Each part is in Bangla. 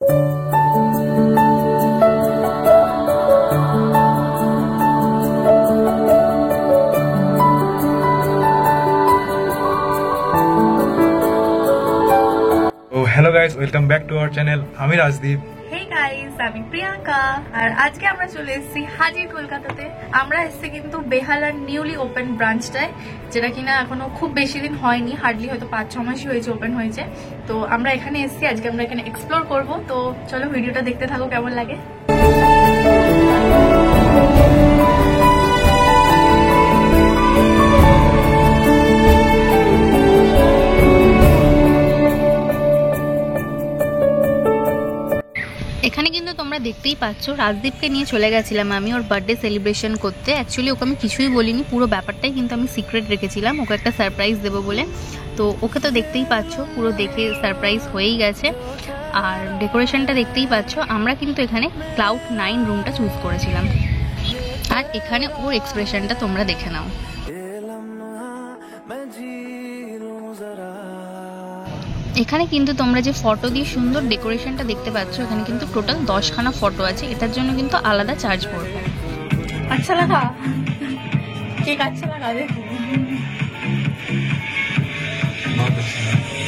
Hello guys, welcome back to our channel. আমি রাজদীপ। হেই গাইস, আমি প্রিয়াঙ্কা। আর আজকে আমরা চলে এসেছি হাজির কলকাতাতে। আমরা এসেছি কিন্তু বেহালার নিউলি ওপেন ব্রাঞ্চটায়, যেটা কিনা এখনো খুব বেশি দিন হয়নি, হার্ডলি হয়তো 5-6 মাসই হয়েছে ওপেন হয়েছে। তো আমরা এখানে এসেছি, আজকে আমরা এখানে এক্সপ্লোর করব। তো চলো ভিডিওটা দেখতে থাকো, কেমন লাগে। এখানে কিন্তু তোমরা দেখতেই পাচ্ছ, রাজদীপকে নিয়ে চলে গেছিলাম আমি ওর বার্থডে সেলিব্রেশন করতে। অ্যাকচুয়ালি ওকে আমি কিছুই বলিনি, পুরো ব্যাপারটাই কিন্তু আমি সিক্রেট রেখেছিলাম, ওকে একটা সারপ্রাইজ দেবো বলে। তো ওকে তো দেখতেই পাচ্ছ, পুরো দেখে সারপ্রাইজ হয়েই গেছে। আর ডেকোরেশনটা দেখতেই পাচ্ছ। আমরা কিন্তু এখানে ক্লাউড 9 রুমটা চুজ করেছিলাম। আর এখানে ওর এক্সপ্রেশনটা তোমরা দেখে নাও। এখানে কিন্তু তোমরা যে ফটো দিয়ে সুন্দর ডেকোরেশনটা দেখতে পাচ্ছ, এখানে কিন্তু টোটাল 10খানা ফটো আছে। এটার জন্য কিন্তু আলাদা চার্জ পড়বে। अच्छा लगा केक? अच्छा लगा? देखो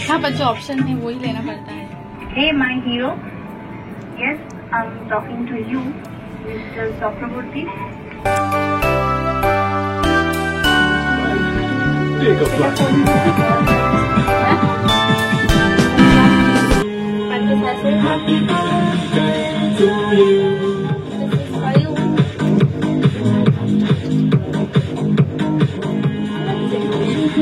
हाँ, पर जो ऑप्शन है वही लेना पड़ता है। Hey my hero, yes I'm talking to you, Mr. Chakraborty. Take a flight. Happy birthday to you. This is for you. Happy birthday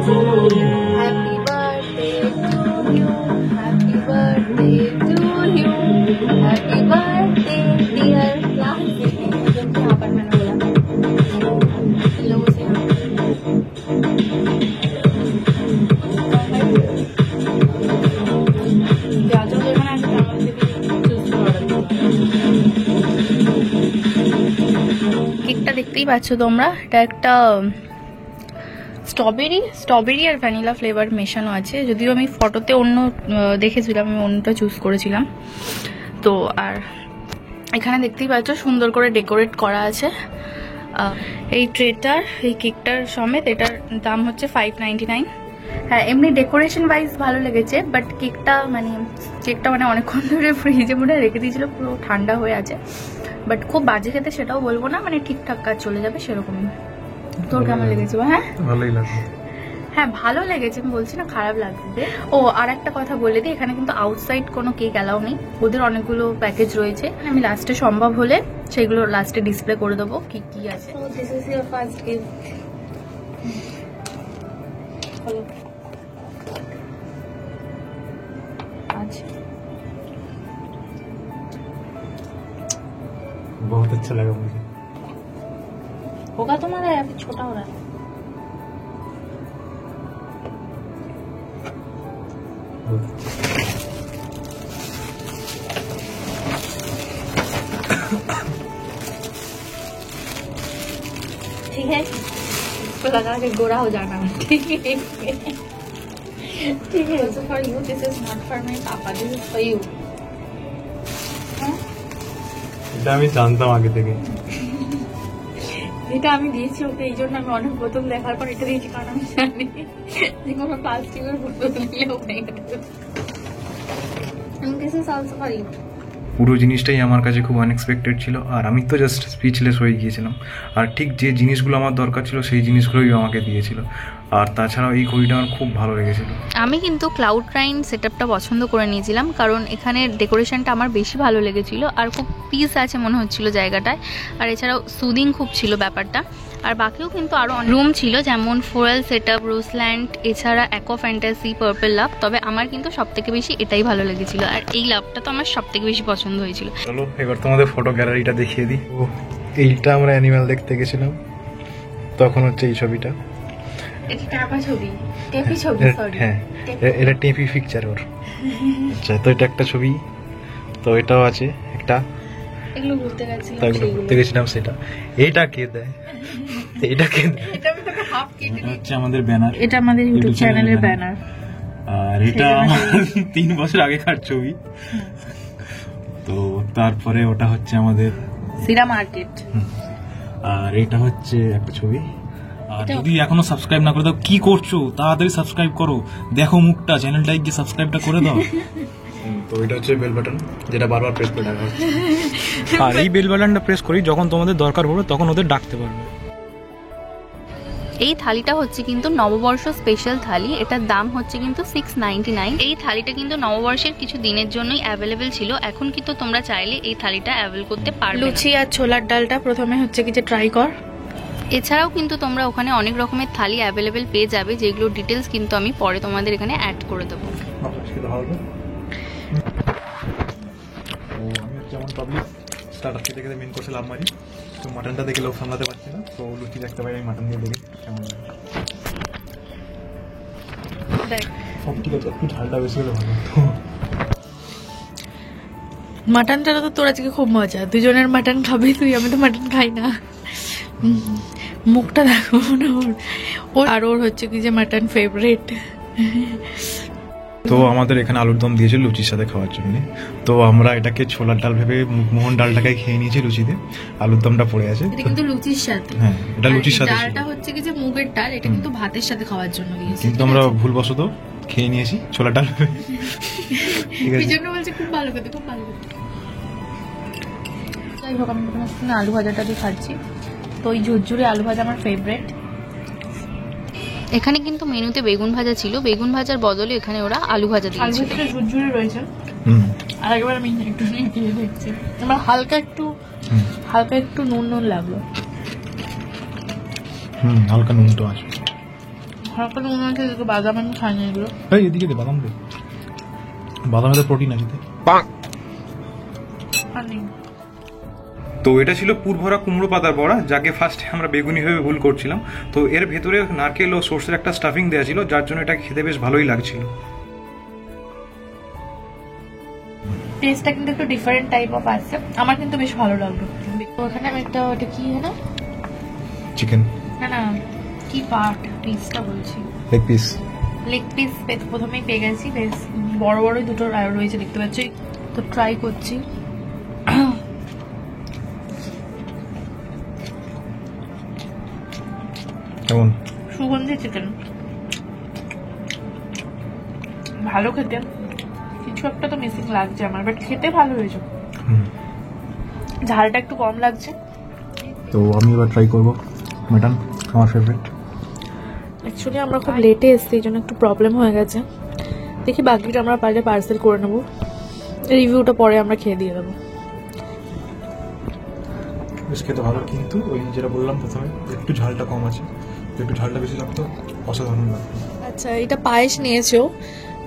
to you. Happy birthday to you. Happy birthday dear classmate. जो कि यहाँ पर मैंने बोला लोगों से কেকটা দেখতেই পাচ্ছ তোমরা। এটা একটা স্ট্রবেরি আর ভ্যানিলা ফ্লেভার মেশানো আছে। যদিও আমি ফটোতে অন্য দেখেছিলাম, আমি অন্যটা চুজ করেছিলাম। তো আর এখানে দেখতেই পাচ্ছ সুন্দর করে ডেকোরেট করা আছে। এই ট্রেটার, এই কেকটার সমেত এটার দাম হচ্ছে 599। হ্যাঁ, এমনি ডেকোরেশন ওয়াইজ ভালো লেগেছে, বাট কেকটা মানে অনেকক্ষণ ধরে ফ্রিজে মনে রেখে দিয়েছিল, পুরো ঠান্ডা হয়ে আছে। বাট খুব বাজে খেতে সেটাও বলবো না, মানে ঠিকঠাক কাজ চলে যাবে সেরকমই। তোর কেমন লেগেছে? হ্যাঁ, ভালোই লাগছে। হ্যাঁ ভালো লেগেছে, আমি বলছি না খারাপ লাগবে। ও আর একটা কথা বলে দিই, এখানে কিন্তু আউটসাইড কোনো কেক অ্যালাউ নেই। ওদের অনেকগুলো প্যাকেজ রয়েছে, আমি লাস্টে সম্ভব হলে সেগুলো লাস্টে ডিসপ্লে করে দেবো কি কি আছে। This is your first gift. আচ্ছা, बहुत अच्छा लगा मुझे। होगा तुम्हारा या फिर छोटा हो रहा है? ठीक है, इसको लगा के गोरा हो जाना। ठीक है, ठीक है। Also for you, this is not for my papa, this is for you. এটা আমি জানতাম আগে থেকে। এটা আমি দিয়েছি ওকে, এই জন্য আমি অনেক বোতল দেখার পর এটা দিয়েছি, কারণ আমি জানি যে কোনো প্লাস্টিকের বোতল দিলে ও ভেঙে দেবে। This is also for you. পুরো জিনিসটাই আমার কাছে খুব আনএক্সপেক্টেড ছিল, আর আমি তো জাস্ট স্পিচলেস হয়ে গিয়েছিলাম। আর ঠিক যে জিনিসগুলো আমার দরকার ছিল সেই জিনিসগুলোই আমাকে দিয়েছিল। আর তাছাড়াও এই ঘড়িটা আমার খুব ভালো লেগেছিল। আমি কিন্তু ক্লাউড 9 সেটআপটা পছন্দ করে নিয়েছিলাম, কারণ এখানে ডেকোরেশনটা আমার বেশি ভালো লেগেছিল। আর খুব পিস আছে মনে হচ্ছিল জায়গাটায়। আর এছাড়াও সুদিং খুব ছিল ব্যাপারটা। আর বাকিও কিন্তু আরও রুম ছিল, যেমন ফোরাল সেটআপ, রোজল্যান্ড, এছাড়া অ্যাকোয়া ফ্যান্টাসি, পার্পল লাভ। তবে আমার কিন্তু সবথেকে বেশি এটাই ভালো লেগেছিল, আর এই লাভটা তো আমার সবথেকে বেশি পছন্দ হয়েছিল। চলো এবার তোমাদের ফটো গ্যালারিটা দেখিয়ে দিই। ও, এইটা আমরা অ্যানিমাল দেখতে গেছিলাম, তখন হচ্ছে এই ছবিটা। হ্যাঁ, এটা টেপি পিকচার ওর। আচ্ছা, তো এটা একটা ছবি, তো এটাও আছে একটা। এগুলো ঘুরতে গেছিলাম সেটা। এইটা কে দেয়? এটা কে দেয়? এটা আমি তোকে হাফ কেটে হচ্ছে আমাদের ব্যানার। এটা আমাদের ইউটিউব চ্যানেলের ব্যানার। আর এটা আমার 3 বছর আগেকার ছবি। তো তারপরে ওটা হচ্ছে আমাদের সিরা মার্কেট। আর এটা হচ্ছে একটা ছবি। আর যদি এখনো সাবস্ক্রাইব না করে দাও, কি করছো? তাড়াতাড়ি সাবস্ক্রাইব করো, দেখো মুখটা, চ্যানেলটাই গিয়ে সাবস্ক্রাইবটা করে দাও। তো এটা হচ্ছে বেল বাটন, যেটা বারবার প্রেস করে রাখা হচ্ছে। আর এই বেল বাটনটা প্রেস করি যখন তোমাদের দরকার পড়বে তখন ওদের ডাকতে পারবে। এই থালিটা হচ্ছে কিন্তু নববর্ষ স্পেশাল থালি, এটার দাম হচ্ছে কিন্তু 699। এই থালিটা কিন্তু নববর্ষের কিছু দিনের জন্যই অ্যাভেলেবেল ছিল, এখন কিন্তু তোমরা চাইলে এই থালিটা অ্যাভেল করতে পারবে। লুচি আর ছোলার ডালটা প্রথমে হচ্ছে কি যে ট্রাই কর। এছাড়াও কিন্তু তোমরা ওখানে অনেক রকমের থালি অ্যাভেলেবেল পেয়ে যাবে, যেগুলো ডিটেলস কিন্তু আমি পরে তোমাদের এখানে অ্যাড করে দেবো। আমি হচ্ছে যেমন পাবলিক স্টার্টার খেতে খেতে মেন কোর্সে লাভ মারি, তো মাটনটা দেখে লোক সামলাতে পারছি না, তো লুচি দেখতে পাই, আমি মাটন দিয়ে দেখি কেমন লাগে। দেখ সব ঠিক আছে, একটু ঝালটা বেশি হলে ভালো হতো। মাটনটা তো তোর আজকে খুব মজা, দুজনের মাটন খাবি তুই, আমি তো মাটন খাই না। মুখটা দেখো না ওর, আর ওর হচ্ছে কি যে মাটন ফেভারিট। তো আমাদের এখানে আলুর দম দিয়েছে লুচির সাথে খাওয়ার জন্য, তো আমরা এটাকে ছোলার ডাল ভেবে মুখমোহন ডালটাকে খেয়ে নিয়েছি লুচিতে, আলুর দমটা পড়ে আছে। এটা কিন্তু লুচির সাথে, হ্যাঁ এটা লুচির সাথে, ডালটা হচ্ছে কি যে মুগের ডাল, এটা কিন্তু ভাতের সাথে খাওয়ার জন্য দিয়েছি, কিন্তু আমরা ভুলবশত খেয়ে নিয়েছি ছোলার ডাল ভেবে। ঠিক আছে, এই জন্য বলছি খুব ভালো খেতে, খুব ভালো খেতে। যাই হোক, আমি প্রথমে আলু ভাজাটা দিয়ে খাচ্ছি, তো ওই ঝুরঝুরে আলু ভাজা আমার ফেভারিট। এখানে কিন্তু মেনুতে বেগুন ভাজা ছিল, বেগুন ভাজার বদলে এখানে ওরা আলু ভাজা আলু দিয়েছিল। ভাজাটা ঝুরঝুরে রয়েছে। আর একবার আমি একটু খেয়ে দেখছি, আমার হালকা একটু নুন লাগলো। হালকা নুন তো আছে, হালকা নুন আছে, বাদাম আমি খাই না এগুলো। এই এদিকে দে বাদাম দে, বাদামে তো প্রোটিন আছে। আর নেই। তো এটা ছিল পুরভরা কুমড়ো পাতার বড়া, যাকে ফার্স্টে আমরা বেগুনি ভেবে ভুল করছিলাম। তো এর ভেতরে নারকেল ও সর্ষের একটা স্টাফিং দেওয়া ছিল, যার জন্য এটা খেতে বেশ ভালোই লাগছিল। টেস্টটা কিন্তু একটু ডিফারেন্ট টাইপ অফ আছে, আমার কিন্তু বেশ ভালো লাগলো। তো ওখানে আমি একটা, ওটা কি না চিকেন, না কি পার্ট পিসটা বলছি, লেগ পিস প্রথমেই পেয়ে গেছি, বেশ বড় বড় দুটো রয়েছে দেখতে পাচ্ছি, তো ট্রাই করছি। কেমন? সুগন্ধি চিকেন, ভালো খেতে, কিছু একটা তো মিসিং লাগছে আমার, বাট খেতে ভালো হয়েছে। ঝালটা একটু কম লাগছে। তো আমি এবার ট্রাই করবো মাটন, আমার ফেভারিট। অ্যাকচুয়ালি আমরা খুব লেটে এসেছি, এই জন্য একটু প্রবলেম হয়ে গেছে। দেখি বাকিটা আমরা পারলে পার্সেল করে নেবো, রিভিউটা পরে আমরা খেয়ে দিয়ে দেবো। বেশ খেতে ভালো, কিন্তু ওই যেটা বললাম প্রথমে, একটু ঝালটা কম আছে, একটু ঝালটা বেশি লাগতো, অসাধারণ লাগতো। আচ্ছা, এটা পায়েস নিয়েছো,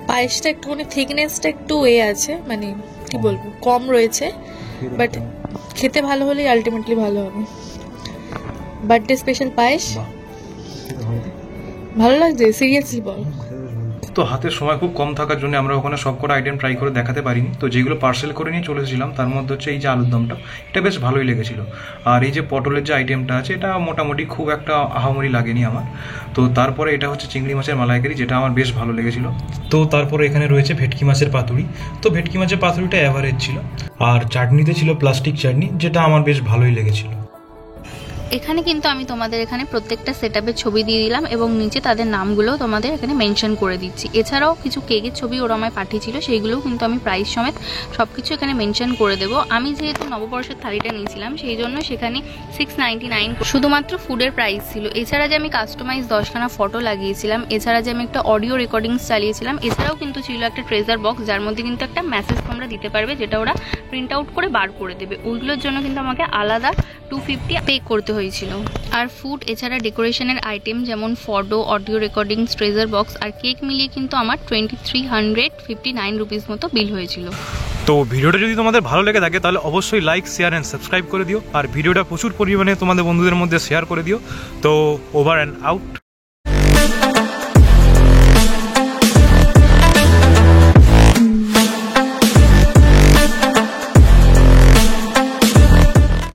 পায়েসটা একটুখানি থিকনেসটা একটু আছে, মানে কি বলবো, কম রয়েছে, বাট খেতে ভালো হলেই আলটিমেটলি ভালো হবে। বার্থডে স্পেশাল পায়েস ভালো লাগছে, সিরিয়াসলি বল। তো হাতের সময় খুব কম থাকার জন্য আমরা ওখানে সবকটা আইটেম ট্রাই করে দেখাতে পারিনি, তো যেগুলো পার্সেল করে নিয়ে চলে এসেছিলাম তার মধ্যে হচ্ছে এই যে আলুর দমটা, এটা বেশ ভালোই লেগেছিল। আর এই যে পটলের যে আইটেমটা আছে, এটা মোটামুটি খুব একটা আহামরি লাগেনি আমার। তো তারপরে এটা হচ্ছে চিংড়ি মাছের মালাইকারি, যেটা আমার বেশ ভালো লেগেছিল। তো তারপরে এখানে রয়েছে ভেটকি মাছের পাতুরি, তো ভেটকি মাছের পাতুরিটা অ্যাভারেজ ছিল। আর চাটনিতে ছিল প্লাস্টিক চাটনি, যেটা আমার বেশ ভালোই লেগেছিল। এখানে কিন্তু আমি তোমাদের এখানে প্রত্যেকটা সেটআপের ছবি দিয়ে দিলাম এবং নিচে তাদের নামগুলো তোমাদের এখানে মেনশন করে দিচ্ছি। এছাড়াও কিছু কেকের ছবি ওরা আমায় পাঠিয়েছিল, সেইগুলোও কিন্তু আমি প্রাইস সমেত সবকিছু এখানে মেনশন করে দেবো। আমি যেহেতু নববর্ষের থালিটা নিয়েছিলাম, সেই জন্য সেখানে 699 শুধুমাত্র ফুডের প্রাইস ছিল। এছাড়া যে আমি কাস্টমাইজ 10খানা ফটো লাগিয়েছিলাম, এছাড়া যে আমি একটা অডিও রেকর্ডিংস চালিয়েছিলাম, এছাড়াও কিন্তু ছিল একটা ট্রেজার বক্স, যার মধ্যে কিন্তু একটা মেসেজ তোমরা দিতে পারবে, যেটা ওরা প্রিন্ট আউট করে বার করে দেবে। ওইগুলোর জন্য কিন্তু আমাকে আলাদা 250 পে করতে হয়েছিল। আর ফুড এছাড়া ডেকোরেশনের আইটেম যেমন photo, audio recording, treasure box আর কেক মিলিয়ে কিন্তু আমার 2359 রুপিস মতো বিল হয়েছিল। তো ভিডিওটা যদি তোমাদের ভালো লেগে থাকে তাহলে অবশ্যই লাইক, শেয়ার অ্যান্ড সাবস্ক্রাইব করে দিও, আর ভিডিওটা প্রচুর পরিমাণে তোমাদের বন্ধুদের মধ্যে শেয়ার করে দিও। তো ওভার অ্যান্ড আউট।